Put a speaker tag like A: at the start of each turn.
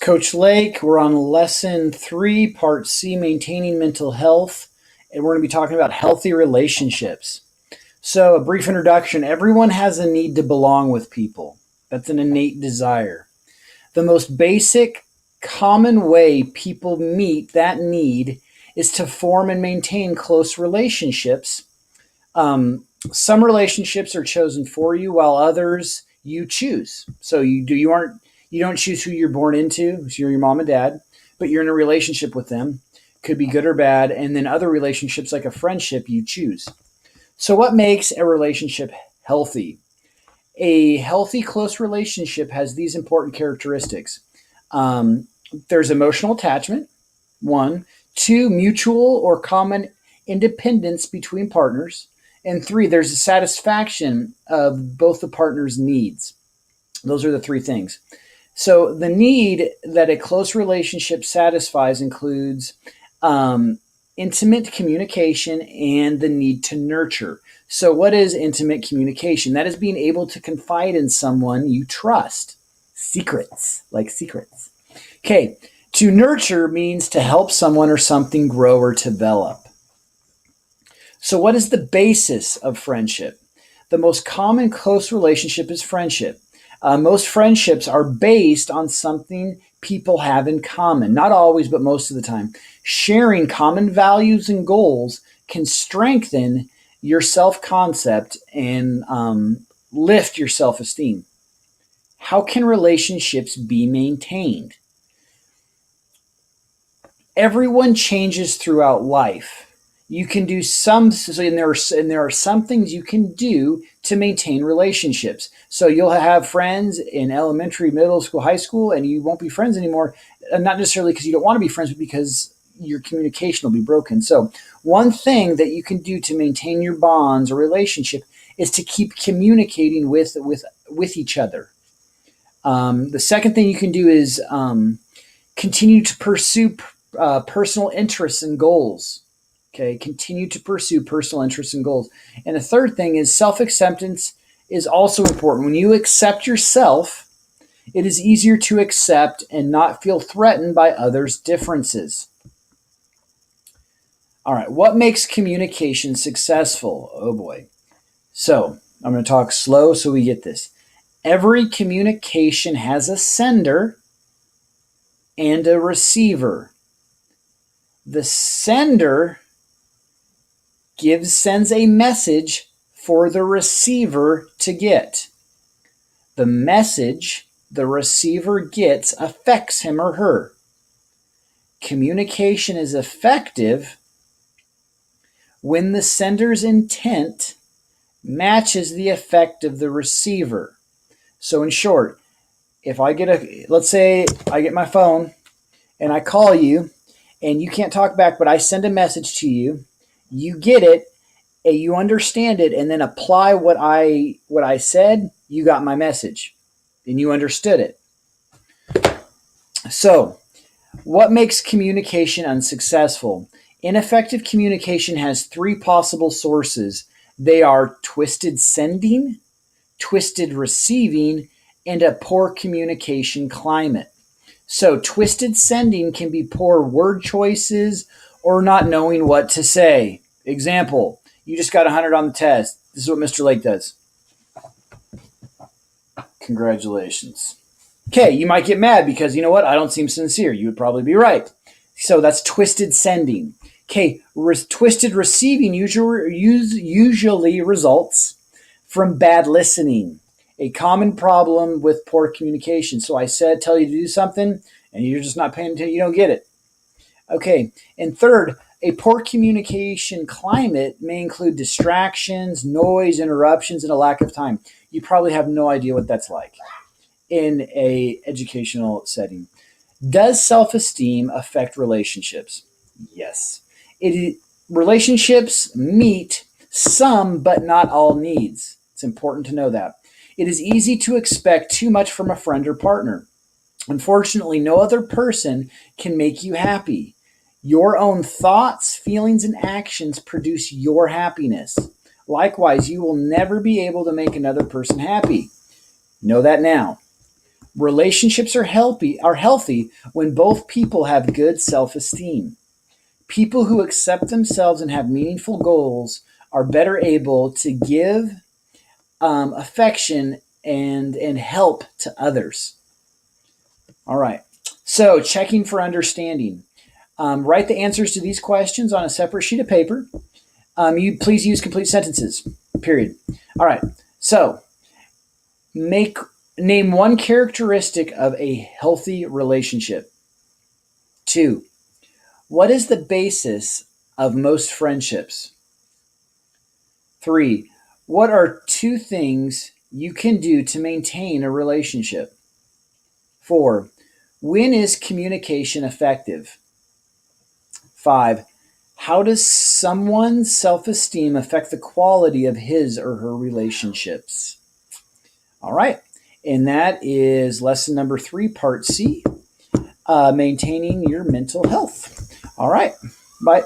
A: Coach Lake. We're on lesson 3, part C, maintaining mental health. And we're going to be talking about healthy relationships. So, a brief introduction. Everyone has a need to belong with people. That's an innate desire. The most basic, common way people meet that need is to form and maintain close relationships. Some relationships are chosen for you, while others you choose. So you don't choose who you're born into. So you're your mom and dad, but you're in a relationship with them. Could be good or bad. And then other relationships, like a friendship, you choose. So what makes a relationship healthy? A healthy, close relationship has these important characteristics. Um, there's emotional attachment, one. Two, mutual or common independence between partners. And three, there's a satisfaction of both the partner's needs. Those are the three things. So the need that a close relationship satisfies includes um, intimate communication and the need to nurture. So, what is intimate communication? That is being able to confide in someone you trust. Secrets, like secrets. Okay, to nurture means to help someone or something grow or develop. So, what is the basis of friendship? The most common close relationship is friendship. Most friendships are based on something people have in common. Not always, but most of the time. Sharing common values and goals can strengthen your self concept and lift your self esteem. How can relationships be maintained? Everyone changes throughout life. You can do some, so, and there are some things you can do to maintain relationships. So you'll have friends in elementary, middle school, high school, and you won't be friends anymore. Not necessarily because you don't want to be friends, but because your communication will be broken. So one thing that you can do to maintain your bonds or relationship is to keep communicating with each other. The second thing you can do is continue to pursue personal interests and goals. Okay, continue to pursue personal interests and goals. And the third thing is self acceptance is also important. When you accept yourself, it is easier to accept and not feel threatened by others' differences. All right, what makes communication successful? Oh boy. So I'm going to talk slow so we get this. Every communication has a sender and a receiver. The sender sends a message for the receiver to get. The message the receiver gets affects him or her. Communication is effective when the sender's intent matches the effect of the receiver. So in short, if let's say I get my phone and I call you and you can't talk back, but I send a message to you, you get it, and you understand it, and then apply what I said, you got my message and you understood it. So, what makes communication unsuccessful? Ineffective communication has three possible sources. They are twisted sending, twisted receiving, and a poor communication climate. So, twisted sending can be poor word choices or not knowing what to say. Example, you just got 100 on the test. This is what Mr. Lake does. Congratulations. Okay, you might get mad because you know what? I don't seem sincere. You would probably be right. So that's twisted sending. Okay, twisted receiving usually results from bad listening, a common problem with poor communication. So I tell you to do something, and you're just not paying attention. You don't get it. Okay, and third, a poor communication climate may include distractions, noise, interruptions, and a lack of time. You probably have no idea what that's like in a educational setting. Does self-esteem affect relationships? Yes. Relationships meet some but not all needs. It's important to know that. It is easy to expect too much from a friend or partner. Unfortunately, no other person can make you happy. Your own thoughts, feelings, and actions produce your happiness. Likewise, you will never be able to make another person happy. Know that now. Relationships are healthy when both people have good self-esteem. People who accept themselves and have meaningful goals are better able to give affection and help to others. All right. So, checking for understanding. Write the answers to these questions on a separate sheet of paper. You please use complete sentences. Period. All right. So, make name one characteristic of a healthy relationship. 2. What is the basis of most friendships? 3. What are 2 things you can do to maintain a relationship? 4. When is communication effective? 5. How does someone's self-esteem affect the quality of his or her relationships? All right. And that is lesson number 3, part C, maintaining your mental health. All right. Bye.